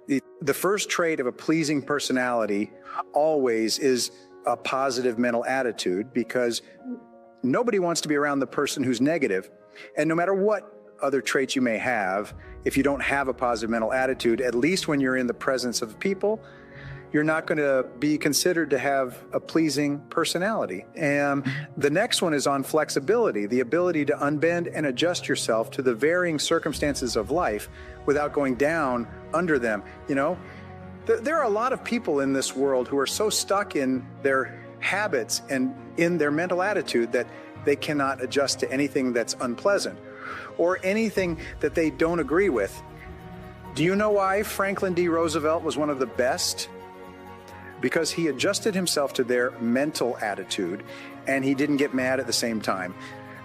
The first trait of a pleasing personality always is a positive mental attitude, because nobody wants to be around the person who's negative. And no matter what other traits you may have, if you don't have a positive mental attitude, at least when you're in the presence of people, you're not going to be considered to have a pleasing personality. And the next one is on flexibility, the ability to unbend and adjust yourself to the varying circumstances of life without going down under them. You know, there are a lot of people in this world who are so stuck in their habits and in their mental attitude that they cannot adjust to anything that's unpleasant or anything that they don't agree with. Do you know why Franklin D. Roosevelt was one of the best? Because he adjusted himself to their mental attitude, and he didn't get mad at the same time.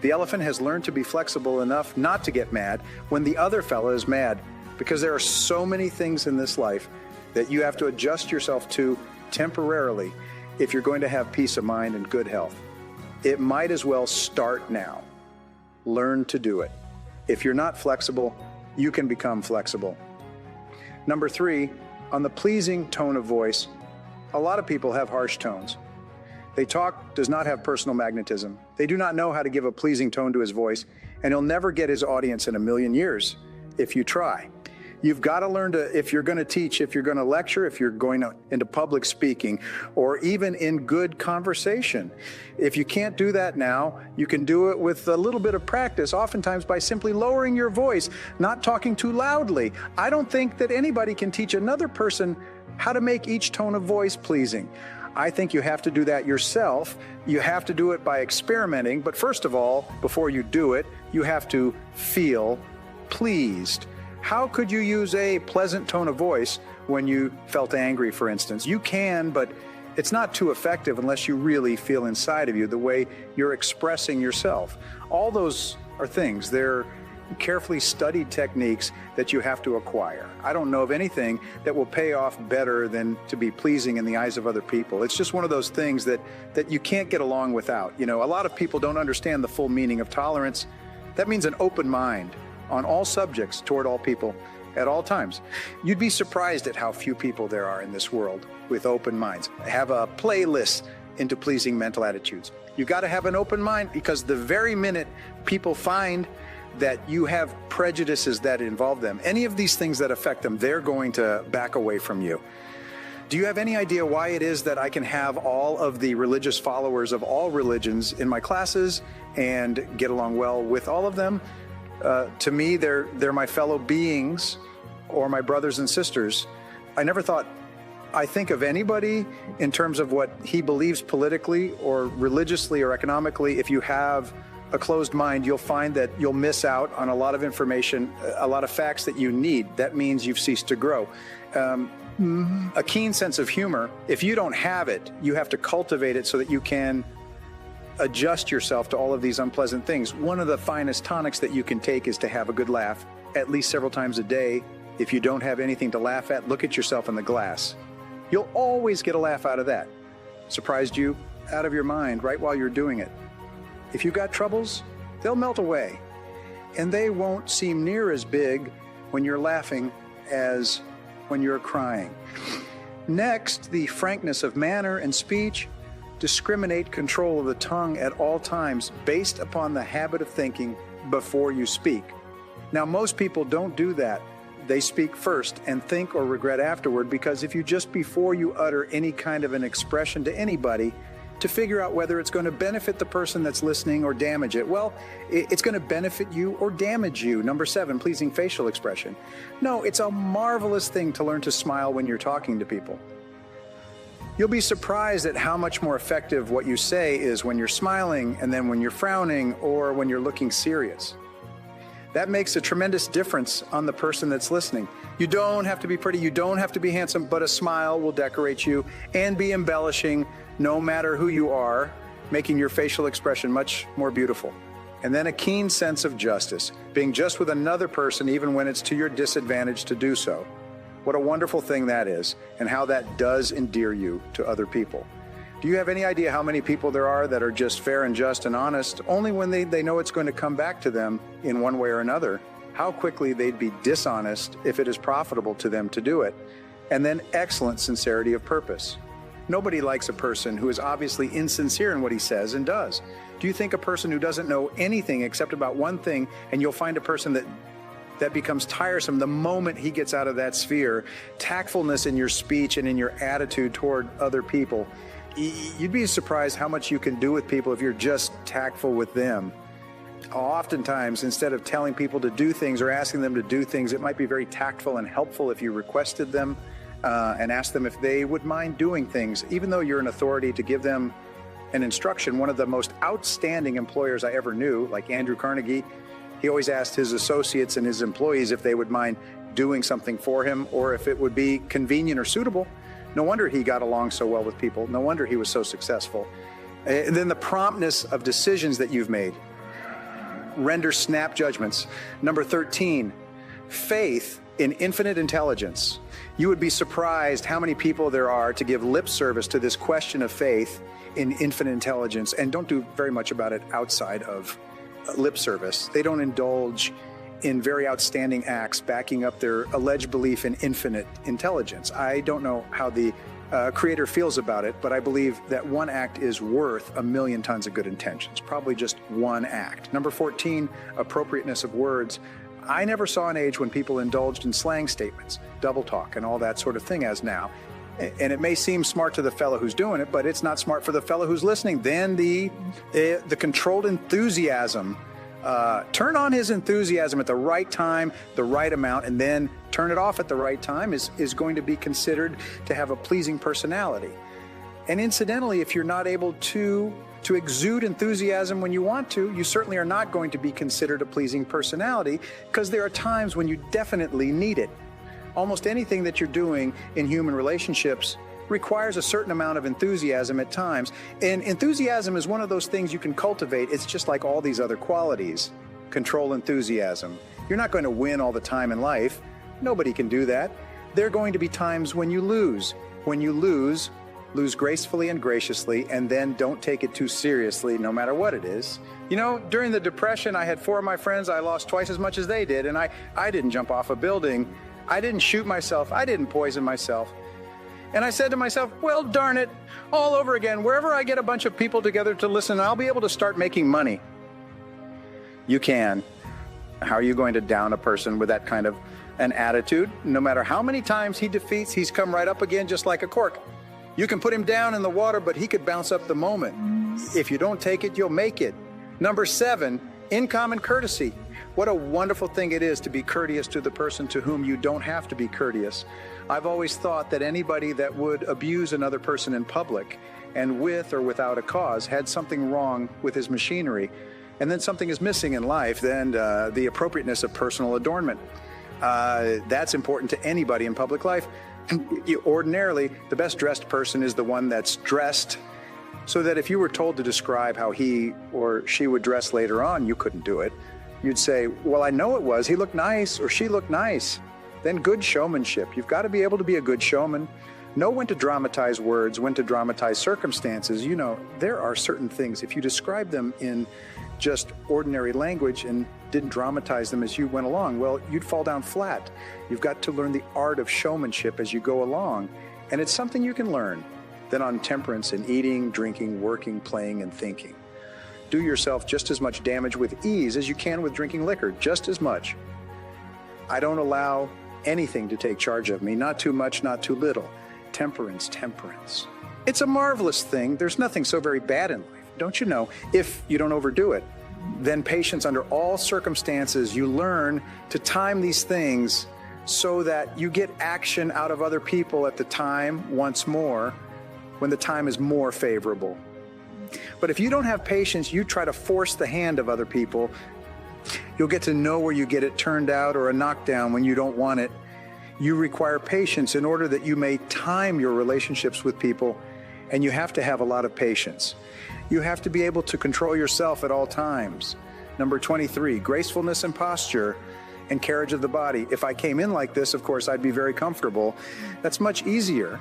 The elephant has learned to be flexible enough not to get mad when the other fella is mad, because there are so many things in this life that you have to adjust yourself to temporarily if you're going to have peace of mind and good health. It might as well start now. Learn to do it. If you're not flexible, you can become flexible. Number 3, on the pleasing tone of voice, a lot of people have harsh tones. They talk does not have personal magnetism. They do not know how to give a pleasing tone to his voice, and he'll never get his audience in a million years if you try. You've got to learn to, if you're going to teach, if you're going to lecture, if you're going into public speaking, or even in good conversation. If you can't do that now, you can do it with a little bit of practice, oftentimes by simply lowering your voice, not talking too loudly. I don't think that anybody can teach another person how to make each tone of voice pleasing. I think you have to do that yourself. You have to do it by experimenting. But first of all, before you do it, you have to feel pleased. How could you use a pleasant tone of voice when you felt angry, for instance? You can, but it's not too effective unless you really feel inside of you the way you're expressing yourself. All those are things. They're carefully studied techniques that you have to acquire. I don't know of anything that will pay off better than to be pleasing in the eyes of other people. It's just one of those things that you can't get along without. You know, a lot of people don't understand the full meaning of tolerance. That means an open mind on all subjects toward all people at all times. You'd be surprised at how few people there are in this world with open minds. Have a playlist into pleasing mental attitudes. You got to have an open mind, because the very minute people find that you have prejudices that involve them, any of these things that affect them, they're going to back away from you. Do you have any idea why it is that I can have all of the religious followers of all religions in my classes and get along well with all of them? To me, they're my fellow beings or my brothers and sisters. I never thought I think of anybody in terms of what he believes politically or religiously or economically. If you have a closed mind, you'll find that you'll miss out on a lot of information, a lot of facts that you need. That means you've ceased to grow. A keen sense of humor, if you don't have it, you have to cultivate it so that you can adjust yourself to all of these unpleasant things. One of the finest tonics that you can take is to have a good laugh at least several times a day. If you don't have anything to laugh at, look at yourself in the glass. You'll always get a laugh out of that. Surprised you out of your mind right while you're doing it. If you've got troubles, they'll melt away, and they won't seem near as big when you're laughing as when you're crying. Next, the frankness of manner and speech. Discriminate control of the tongue at all times based upon the habit of thinking before you speak. Now, most people don't do that. They speak first and think or regret afterward, because if you just before you utter any kind of an expression to anybody to figure out whether it's going to benefit the person that's listening or damage it, well, it's going to benefit you or damage you. Number 7, pleasing facial expression. No, it's a marvelous thing to learn to smile when you're talking to people. You'll be surprised at how much more effective what you say is when you're smiling and then when you're frowning or when you're looking serious. That makes a tremendous difference on the person that's listening. You don't have to be pretty, you don't have to be handsome, but a smile will decorate you and be embellishing no matter who you are, making your facial expression much more beautiful. And then a keen sense of justice, being just with another person even when it's to your disadvantage to do so. What a wonderful thing that is, and how that does endear you to other people. Do you have any idea how many people there are that are just fair and just and honest only when they know it's going to come back to them in one way or another? how quickly they'd be dishonest if it is profitable to them to do it. And then excellent sincerity of purpose. Nobody likes a person who is obviously insincere in what he says and does. Do you think a person who doesn't know anything except about one thing, and you'll find a person that becomes tiresome the moment he gets out of that sphere? Tactfulness in your speech and in your attitude toward other people. You'd be surprised how much you can do with people if you're just tactful with them. Oftentimes, instead of telling people to do things or asking them to do things, it might be very tactful and helpful if you requested them and asked them if they would mind doing things, even though you're an authority to give them an instruction. One of the most outstanding employers I ever knew, like Andrew Carnegie, he always asked his associates and his employees if they would mind doing something for him or if it would be convenient or suitable. No wonder he got along so well with people. No wonder he was so successful. And then the promptness of decisions that you've made. Render snap judgments. Number 13, faith in infinite intelligence. You would be surprised how many people there are to give lip service to this question of faith in infinite intelligence and don't do very much about it outside of lip service. They don't indulge in very outstanding acts backing up their alleged belief in infinite intelligence. I don't know how the Creator feels about it, but I believe that one act is worth 1,000,000 tons of good intentions, probably just one act. Number 14, appropriateness of words. I never saw an age when people indulged in slang statements, double talk, and all that sort of thing as now. And it may seem smart to the fellow who's doing it, but it's not smart for the fellow who's listening. Then the controlled enthusiasm. Turn on his enthusiasm at the right time, the right amount, and then turn it off at the right time is going to be considered to have a pleasing personality. And incidentally, if you're not able to exude enthusiasm when you want to, you certainly are not going to be considered a pleasing personality, because there are times when you definitely need it. Almost anything that you're doing in human relationships requires a certain amount of enthusiasm at times. And enthusiasm is one of those things you can cultivate. It's just like all these other qualities. Control enthusiasm. You're not going to win all the time in life. Nobody can do that. There are going to be times when you lose. When you lose gracefully and graciously, and then don't take it too seriously, no matter what it is. You know, during the Depression, I had 4 of my friends. I lost twice as much as they did, and I didn't jump off a building. I didn't shoot myself. I didn't poison myself. And I said to myself, well, darn it, all over again. Wherever I get a bunch of people together to listen, I'll be able to start making money. You can. How are you going to down a person with that kind of an attitude? No matter how many times he defeats, he's come right up again just like a cork. You can put him down in the water, but he could bounce up the moment. If you don't take it, you'll make it. Number 7, in common courtesy. What a wonderful thing it is to be courteous to the person to whom you don't have to be courteous. I've always thought that anybody that would abuse another person in public and with or without a cause had something wrong with his machinery. And then something is missing in life, then the appropriateness of personal adornment. That's important to anybody in public life. Ordinarily, the best dressed person is the one that's dressed so that if you were told to describe how he or she would dress later on, you couldn't do it. You'd say, well, I know it was. He looked nice or she looked nice. Then good showmanship. You've got to be able to be a good showman. Know when to dramatize words, when to dramatize circumstances. You know, there are certain things, if you describe them in just ordinary language and didn't dramatize them as you went along, well, you'd fall down flat. You've got to learn the art of showmanship as you go along. And it's something you can learn. Then on temperance in eating, drinking, working, playing, and thinking. Do yourself just as much damage with ease as you can with drinking liquor, just as much. I don't allow anything to take charge of me, not too much, not too little. Temperance, temperance. It's a marvelous thing. There's nothing so very bad in life, don't you know, if you don't overdo it. Then patience under all circumstances. You learn to time these things so that you get action out of other people at the time once more when the time is more favorable. But if you don't have patience, you try to force the hand of other people, you'll get to know where you get it turned out or a knockdown when you don't want it. You require patience in order that you may time your relationships with people, and you have to have a lot of patience. You have to be able to control yourself at all times. Number 23, gracefulness and posture and carriage of the body. If I came in like this, of course, I'd be very comfortable. That's much easier,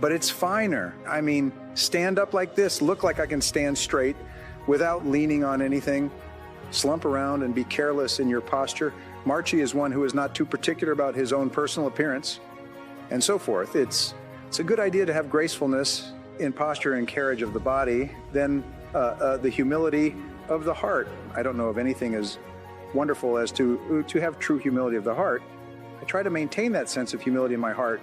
but it's finer. I mean, stand up like this, look like I can stand straight without leaning on anything. Slump around and be careless in your posture. Marchi is one who is not too particular about his own personal appearance, and so forth. It's a good idea to have gracefulness in posture and carriage of the body, then the humility of the heart. I don't know of anything as wonderful as to have true humility of the heart. I try to maintain that sense of humility in my heart,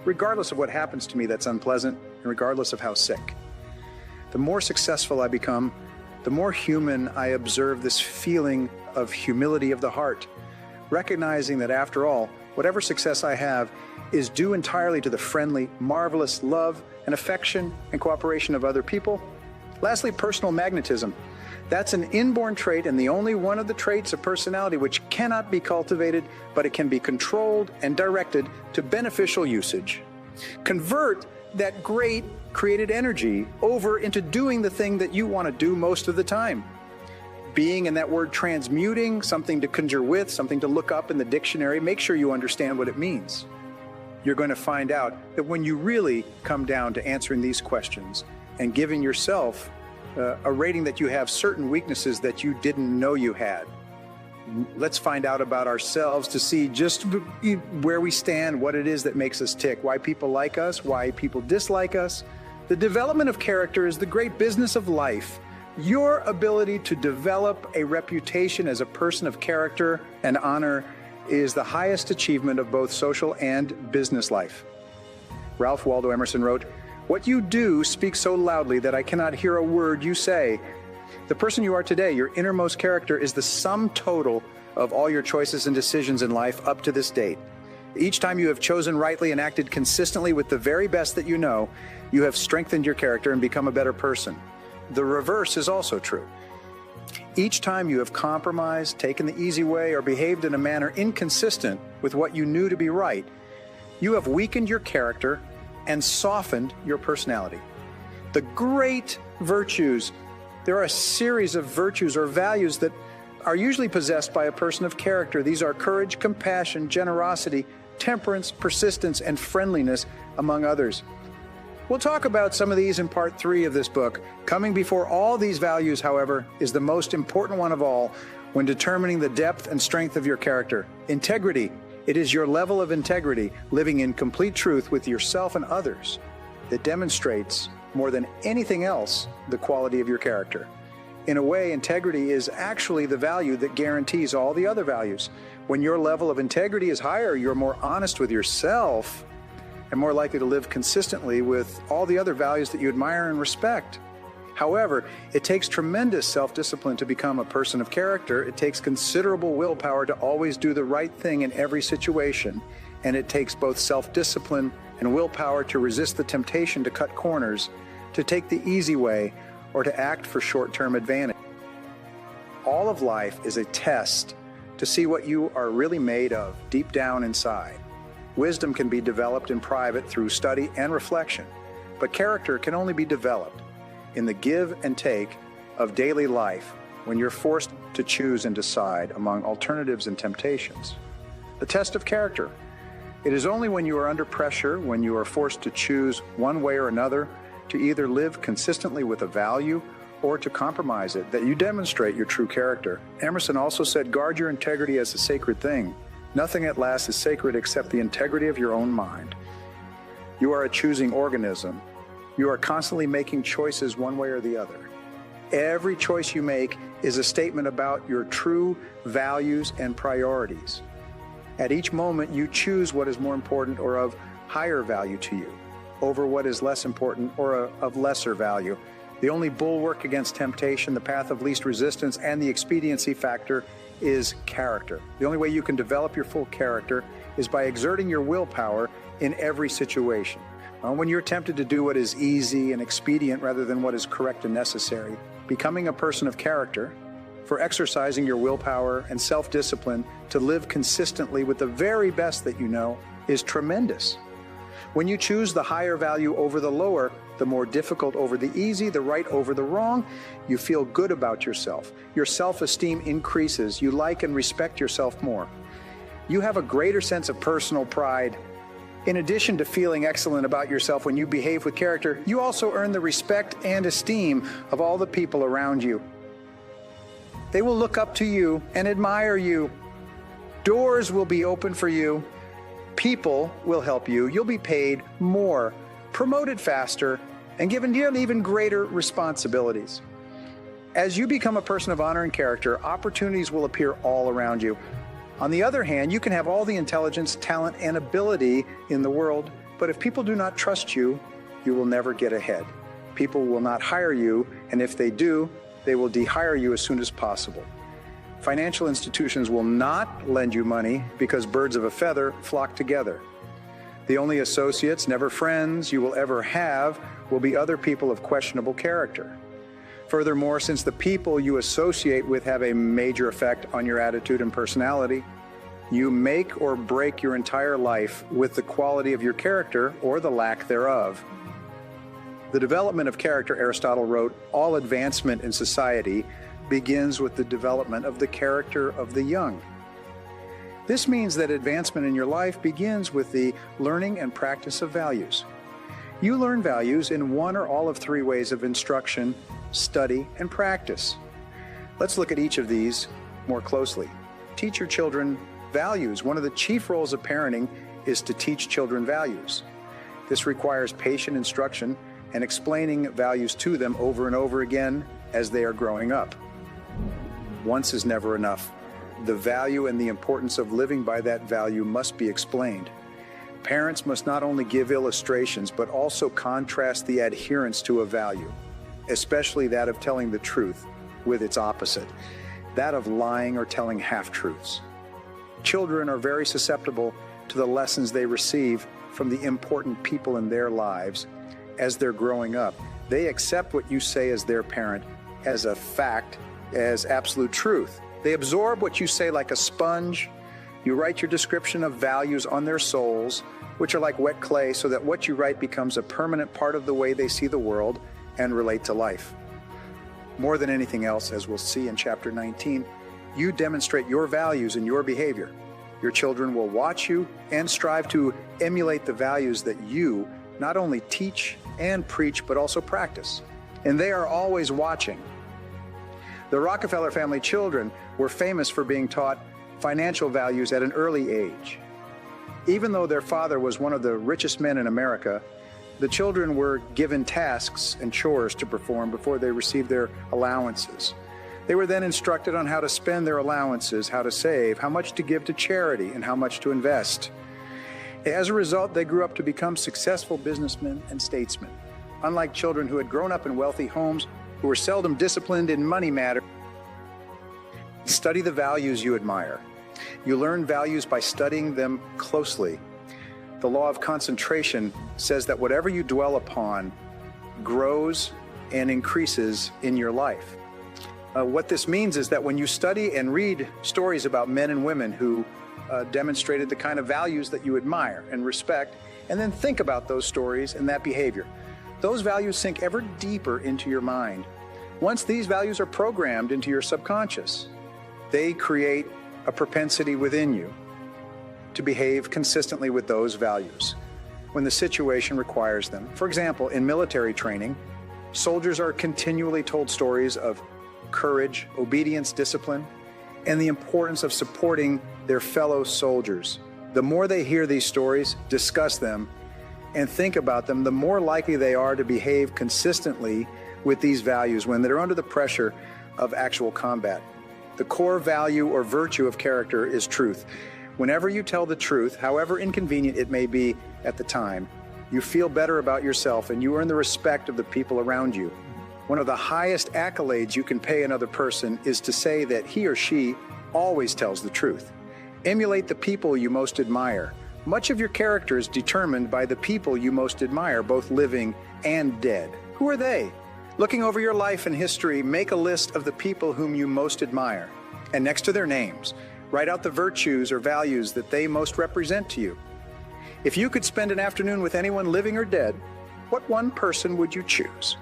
regardless of what happens to me that's unpleasant, and regardless of how sick. The more successful I become, the more human I observe this feeling of humility of the heart, recognizing that after all, whatever success I have is due entirely to the friendly, marvelous love and affection and cooperation of other people. Lastly, personal magnetism. That's an inborn trait and the only one of the traits of personality which cannot be cultivated, but it can be controlled and directed to beneficial usage. Convert that great created energy over into doing the thing that you want to do most of the time. Being, in that word transmuting, something to conjure with, something to look up in the dictionary, make sure you understand what it means. You're going to find out that when you really come down to answering these questions and giving yourself a rating that you have certain weaknesses that you didn't know you had. Let's find out about ourselves to see just where we stand, what it is that makes us tick, why people like us, why people dislike us. The development of character is the great business of life. Your ability to develop a reputation as a person of character and honor is the highest achievement of both social and business life. Ralph Waldo Emerson wrote, "What you do speaks so loudly that I cannot hear a word you say." The person you are today, your innermost character, is the sum total of all your choices and decisions in life up to this date. Each time you have chosen rightly and acted consistently with the very best that you know, you have strengthened your character and become a better person. The reverse is also true. Each time you have compromised, taken the easy way, or behaved in a manner inconsistent with what you knew to be right, you have weakened your character and softened your personality. The great virtues, there are a series of virtues or values that are usually possessed by a person of character. These are courage, compassion, generosity, temperance, persistence, and friendliness, among others. We'll talk about some of these in part 3 of this book. Coming before all these values, however, is the most important one of all when determining the depth and strength of your character. Integrity. It is your level of integrity, living in complete truth with yourself and others, that demonstrates more than anything else the quality of your character. In a way, integrity is actually the value that guarantees all the other values. When your level of integrity is higher, you're more honest with yourself and more likely to live consistently with all the other values that you admire and respect. However, it takes tremendous self-discipline to become a person of character. It takes considerable willpower to always do the right thing in every situation, and it takes both self-discipline and willpower to resist the temptation to cut corners, to take the easy way, or to act for short-term advantage. All of life is a test to see what you are really made of deep down inside. Wisdom can be developed in private through study and reflection, but character can only be developed in the give and take of daily life when you're forced to choose and decide among alternatives and temptations. The test of character. It is only when you are under pressure, when you are forced to choose one way or another, to either live consistently with a value or to compromise it, that you demonstrate your true character. Emerson also said, "Guard your integrity as a sacred thing. Nothing at last is sacred except the integrity of your own mind." You are a choosing organism. You are constantly making choices one way or the other. Every choice you make is a statement about your true values and priorities. At each moment, you choose what is more important or of higher value to you over what is less important or of lesser value. The only bulwark against temptation, the path of least resistance, and the expediency factor is character. The only way you can develop your full character is by exerting your willpower in every situation. When you're tempted to do what is easy and expedient rather than what is correct and necessary, becoming a person of character, for exercising your willpower and self-discipline to live consistently with the very best that you know, is tremendous. When you choose the higher value over the lower, the more difficult over the easy, the right over the wrong, you feel good about yourself. Your self-esteem increases. You like and respect yourself more. You have a greater sense of personal pride. In addition to feeling excellent about yourself when you behave with character, you also earn the respect and esteem of all the people around you. They will look up to you and admire you. Doors will be open for you. People will help you. You'll be paid more, promoted faster, and given even greater responsibilities. As you become a person of honor and character, opportunities will appear all around you. On the other hand, you can have all the intelligence, talent, and ability in the world, but if people do not trust you, you will never get ahead. People will not hire you, and if they do, they will dehire you as soon as possible. Financial institutions will not lend you money because birds of a feather flock together. The only associates, never friends, you will ever have will be other people of questionable character. Furthermore, since the people you associate with have a major effect on your attitude and personality, you make or break your entire life with the quality of your character or the lack thereof. The development of character, Aristotle wrote, all advancement in society begins with the development of the character of the young. This means that advancement in your life begins with the learning and practice of values. You learn values in one or all of three ways of instruction, study, and practice. Let's look at each of these more closely. Teach your children values. One of the chief roles of parenting is to teach children values. This requires patient instruction and explaining values to them over and over again as they are growing up. Once is never enough. The value and the importance of living by that value must be explained. Parents must not only give illustrations, but also contrast the adherence to a value, especially that of telling the truth, with its opposite, that of lying or telling half-truths. Children are very susceptible to the lessons they receive from the important people in their lives as they're growing up. They accept what you say as their parent as a fact, as absolute truth. They absorb what you say like a sponge. You write your description of values on their souls, which are like wet clay, so that what you write becomes a permanent part of the way they see the world and relate to life. More than anything else, as we'll see in chapter 19, you demonstrate your values in your behavior. Your children will watch you and strive to emulate the values that you not only teach and preach, but also practice. And they are always watching. The Rockefeller family children were famous for being taught financial values at an early age. Even though their father was one of the richest men in America, the children were given tasks and chores to perform before they received their allowances. They were then instructed on how to spend their allowances, how to save, how much to give to charity, and how much to invest. As a result, they grew up to become successful businessmen and statesmen. Unlike children who had grown up in wealthy homes, who were seldom disciplined in money matters, study the values you admire. You learn values by studying them closely. The law of concentration says that whatever you dwell upon grows and increases in your life. What this means is that when you study and read stories about men and women who demonstrated the kind of values that you admire and respect, and then think about those stories and that behavior, those values sink ever deeper into your mind. Once these values are programmed into your subconscious, they create a propensity within you to behave consistently with those values when the situation requires them. For example, in military training, soldiers are continually told stories of courage, obedience, discipline, and the importance of supporting their fellow soldiers. The more they hear these stories, discuss them, and think about them, the more likely they are to behave consistently with these values when they're under the pressure of actual combat. The core value or virtue of character is truth. Whenever you tell the truth, however inconvenient it may be at the time, you feel better about yourself and you earn the respect of the people around you. One of the highest accolades you can pay another person is to say that he or she always tells the truth. Emulate the people you most admire. Much of your character is determined by the people you most admire, both living and dead. Who are they? Looking over your life and history, make a list of the people whom you most admire. And next to their names, write out the virtues or values that they most represent to you. If you could spend an afternoon with anyone living or dead, what one person would you choose?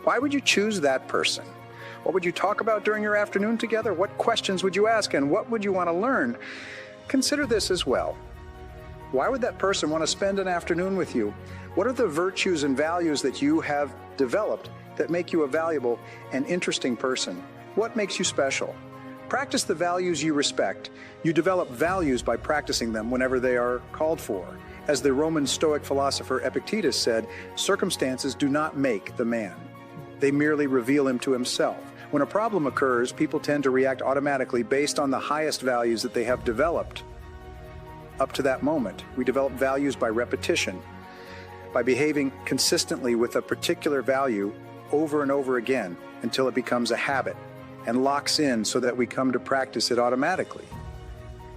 Why would you choose that person? What would you talk about during your afternoon together? What questions would you ask, and what would you want to learn? Consider this as well. Why would that person want to spend an afternoon with you? What are the virtues and values that you have developed that make you a valuable and interesting person? What makes you special? Practice the values you respect. You develop values by practicing them whenever they are called for. As the Roman Stoic philosopher Epictetus said, circumstances do not make the man. They merely reveal him to himself. When a problem occurs, people tend to react automatically based on the highest values that they have developed. Up to that moment, we develop values by repetition, by behaving consistently with a particular value over and over again until it becomes a habit and locks in so that we come to practice it automatically.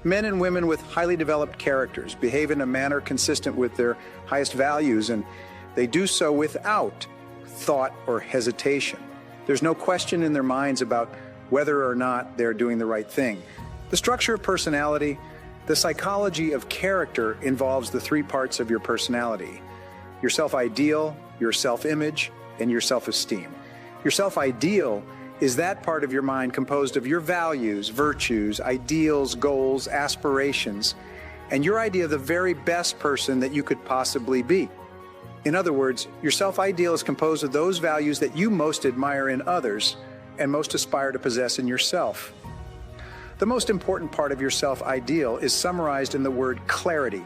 Men and women with highly developed characters behave in a manner consistent with their highest values, and they do so without thought or hesitation. There's no question in their minds about whether or not they're doing the right thing. The structure of personality, the psychology of character involves the three parts of your personality: your self-ideal, your self-image, and your self-esteem. Your self-ideal is that part of your mind composed of your values, virtues, ideals, goals, aspirations, and your idea of the very best person that you could possibly be. In other words, your self-ideal is composed of those values that you most admire in others and most aspire to possess in yourself. The most important part of your self-ideal is summarized in the word clarity.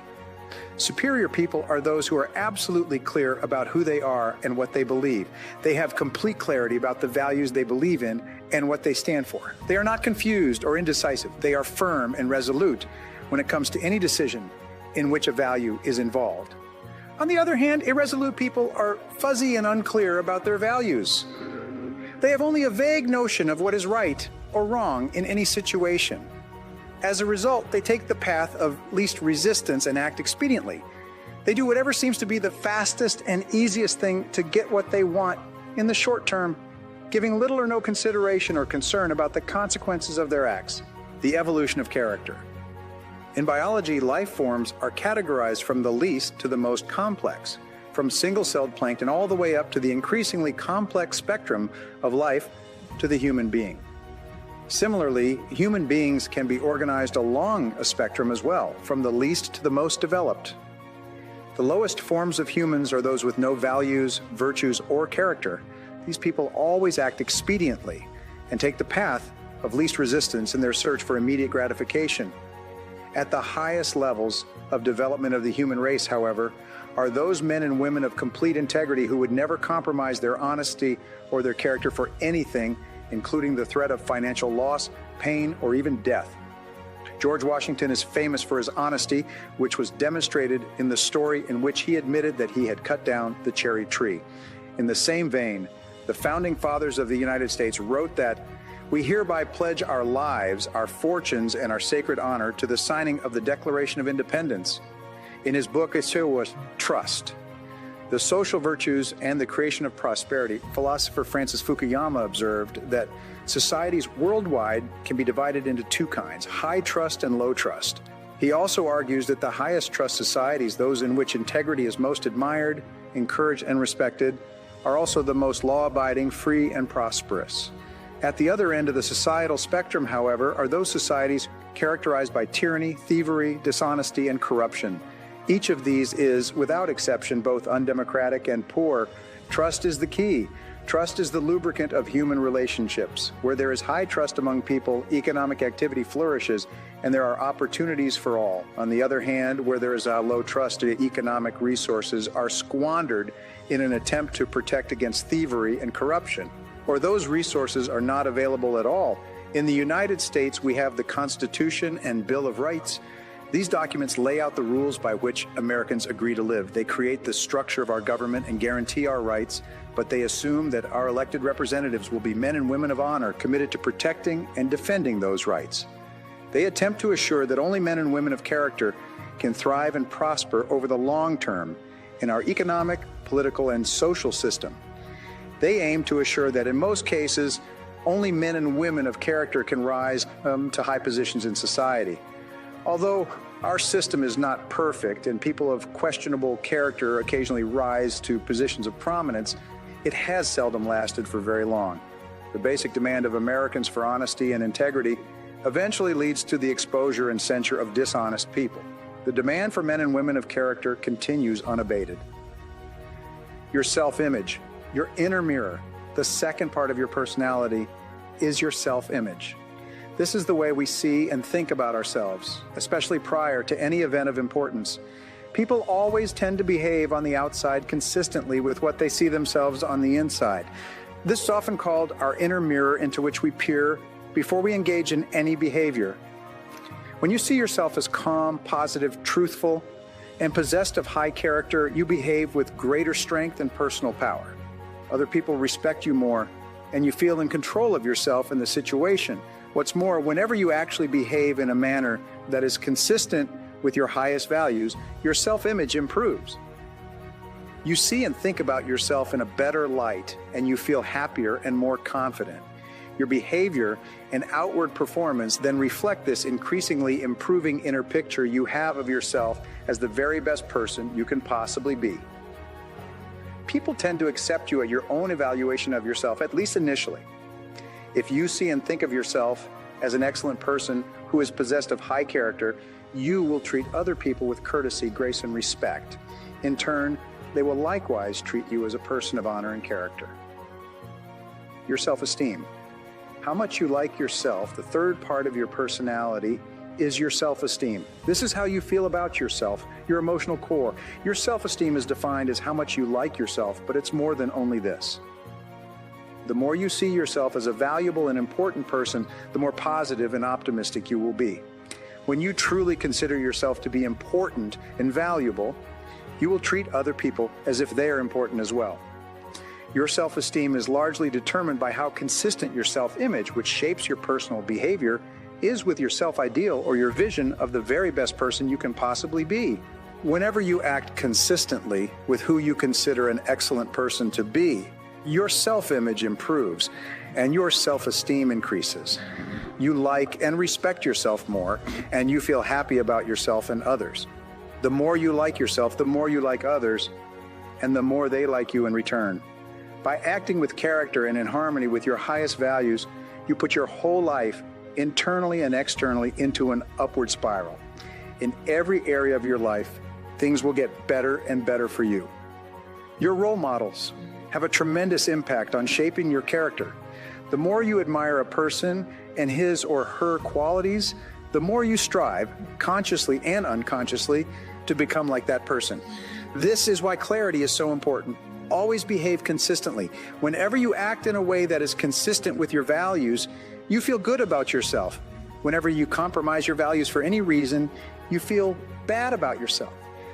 Superior people are those who are absolutely clear about who they are and what they believe. They have complete clarity about the values they believe in and what they stand for. They are not confused or indecisive. They are firm and resolute when it comes to any decision in which a value is involved. On the other hand, irresolute people are fuzzy and unclear about their values. They have only a vague notion of what is right or wrong in any situation. As a result, they take the path of least resistance and act expediently. They do whatever seems to be the fastest and easiest thing to get what they want in the short term, giving little or no consideration or concern about the consequences of their acts. The evolution of character. In biology, life forms are categorized from the least to the most complex, from single-celled plankton all the way up to the increasingly complex spectrum of life to the human being. Similarly, human beings can be organized along a spectrum as well, from the least to the most developed. The lowest forms of humans are those with no values, virtues, or character. These people always act expediently and take the path of least resistance in their search for immediate gratification. At the highest levels of development of the human race, however, are those men and women of complete integrity who would never compromise their honesty or their character for anything, including the threat of financial loss, pain, or even death. George Washington is famous for his honesty, which was demonstrated in the story in which he admitted that he had cut down the cherry tree. In the same vein, the founding fathers of the United States wrote that we hereby pledge our lives, our fortunes, and our sacred honor to the signing of the Declaration of Independence. In his book, it was Trust, the social virtues and the creation of prosperity, philosopher Francis Fukuyama observed that societies worldwide can be divided into two kinds, high trust and low trust. He also argues that the highest trust societies, those in which integrity is most admired, encouraged, and respected, are also the most law-abiding, free, and prosperous. At the other end of the societal spectrum, however, are those societies characterized by tyranny, thievery, dishonesty, and corruption. Each of these is, without exception, both undemocratic and poor. Trust is the key. Trust is the lubricant of human relationships. Where there is high trust among people, economic activity flourishes, and there are opportunities for all. On the other hand, where there is a low trust, economic resources are squandered in an attempt to protect against thievery and corruption, or those resources are not available at all. In the United States, we have the Constitution and Bill of Rights. These documents lay out the rules by which Americans agree to live. They create the structure of our government and guarantee our rights, but they assume that our elected representatives will be men and women of honor committed to protecting and defending those rights. They attempt to assure that only men and women of character can thrive and prosper over the long term in our economic, political, and social system. They aim to assure that in most cases, only men and women of character can rise to high positions in society. Although our system is not perfect and people of questionable character occasionally rise to positions of prominence, it has seldom lasted for very long. The basic demand of Americans for honesty and integrity eventually leads to the exposure and censure of dishonest people. The demand for men and women of character continues unabated. Your self-image, your inner mirror, the second part of your personality, is your self-image. This is the way we see and think about ourselves, especially prior to any event of importance. People always tend to behave on the outside consistently with what they see themselves on the inside. This is often called our inner mirror into which we peer before we engage in any behavior. When you see yourself as calm, positive, truthful, and possessed of high character, you behave with greater strength and personal power. Other people respect you more, and you feel in control of yourself and the situation. What's more, whenever you actually behave in a manner that is consistent with your highest values, your self-image improves. You see and think about yourself in a better light, and you feel happier and more confident. Your behavior and outward performance then reflect this increasingly improving inner picture you have of yourself as the very best person you can possibly be. People tend to accept you at your own evaluation of yourself, at least initially. If you see and think of yourself as an excellent person who is possessed of high character, you will treat other people with courtesy, grace, and respect. In turn, they will likewise treat you as a person of honor and character. Your self-esteem. How much you like yourself, the third part of your personality, is your self-esteem. This is how you feel about yourself, your emotional core. Your self-esteem is defined as how much you like yourself, but it's more than only this. The more you see yourself as a valuable and important person, the more positive and optimistic you will be. When you truly consider yourself to be important and valuable, you will treat other people as if they are important as well. Your self-esteem is largely determined by how consistent your self-image, which shapes your personal behavior, is with your self-ideal or your vision of the very best person you can possibly be. Whenever you act consistently with who you consider an excellent person to be, your self-image improves and your self-esteem increases. You like and respect yourself more, and you feel happy about yourself and others. The more you like yourself, the more you like others, and the more they like you in return. By acting with character and in harmony with your highest values, you put your whole life, internally and externally, into an upward spiral. In every area of your life, things will get better and better for you. Your role models have a tremendous impact on shaping your character. The more you admire a person and his or her qualities, the more you strive, consciously and unconsciously, to become like that person. This is why clarity is so important. Always behave consistently. Whenever you act in a way that is consistent with your values, you feel good about yourself. Whenever you compromise your values for any reason, you feel bad about yourself.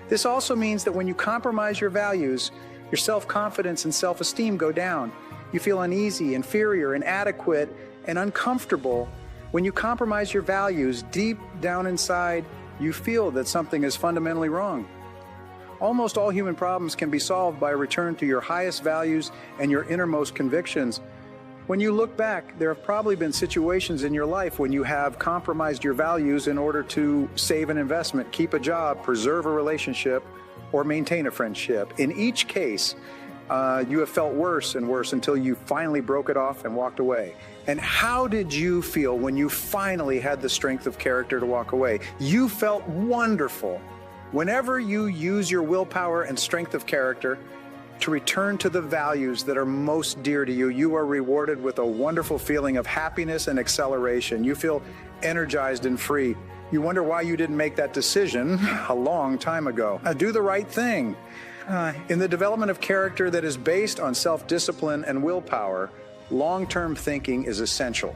This also means that when you compromise your values, your self-confidence and self-esteem go down. You feel uneasy, inferior, inadequate, and uncomfortable. When you compromise your values, deep down inside, you feel that something is fundamentally wrong. Almost all human problems can be solved by a return to your highest values and your innermost convictions. When you look back, there have probably been situations in your life when you have compromised your values in order to save an investment, keep a job, preserve a relationship, or maintain a friendship. In each case, you have felt worse and worse until you finally broke it off and walked away. And how did you feel when you finally had the strength of character to walk away? You felt wonderful. Whenever you use your willpower and strength of character to return to the values that are most dear to you, you are rewarded with a wonderful feeling of happiness and acceleration. You feel energized and free. You wonder why you didn't make that decision a long time ago. Do the right thing. In the development of character that is based on self-discipline and willpower, long-term thinking is essential.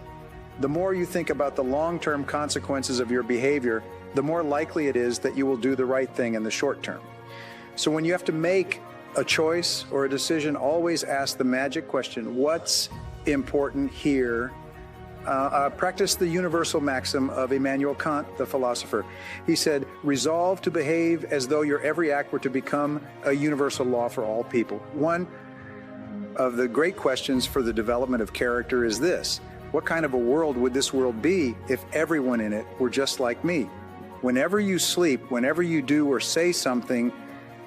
The more you think about the long-term consequences of your behavior, the more likely it is that you will do the right thing in the short term. So when you have to make a choice or a decision, always ask the magic question, what's important here? Practice the universal maxim of Immanuel Kant, the philosopher. He said, resolve to behave as though your every act were to become a universal law for all people. One of the great questions for the development of character is this: what kind of a world would this world be if everyone in it were just like me? Whenever you sleep, whenever you do or say something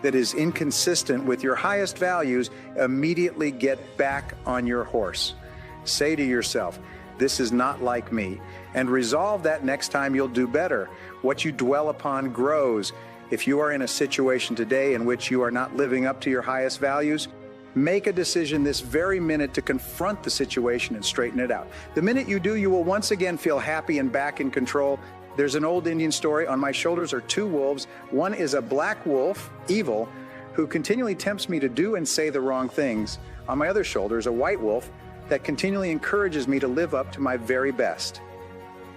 that is inconsistent with your highest values, immediately get back on your horse. Say to yourself, this is not like me, and resolve that next time you'll do better. What you dwell upon grows. If you are in a situation today in which you are not living up to your highest values, Make a decision this very minute to confront the situation and straighten it out. The minute you do, you will once again feel happy and back in control. There's an old Indian story. On my shoulders are two wolves. One is a black wolf, evil, who continually tempts me to do and say the wrong things. On my other shoulder is a white wolf that continually encourages me to live up to my very best.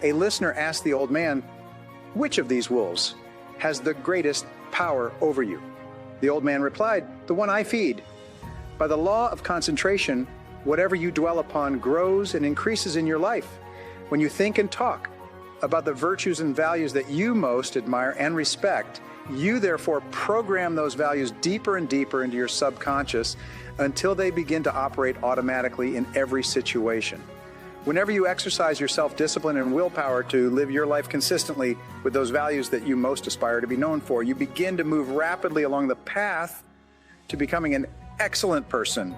A listener asked the old man, "Which of these wolves has the greatest power over you?" The old man replied, "The one I feed." By the law of concentration, whatever you dwell upon grows and increases in your life. When you think and talk about the virtues and values that you most admire and respect, you therefore program those values deeper and deeper into your subconscious until they begin to operate automatically in every situation. Whenever you exercise your self-discipline and willpower to live your life consistently with those values that you most aspire to be known for, you begin to move rapidly along the path to becoming an excellent person.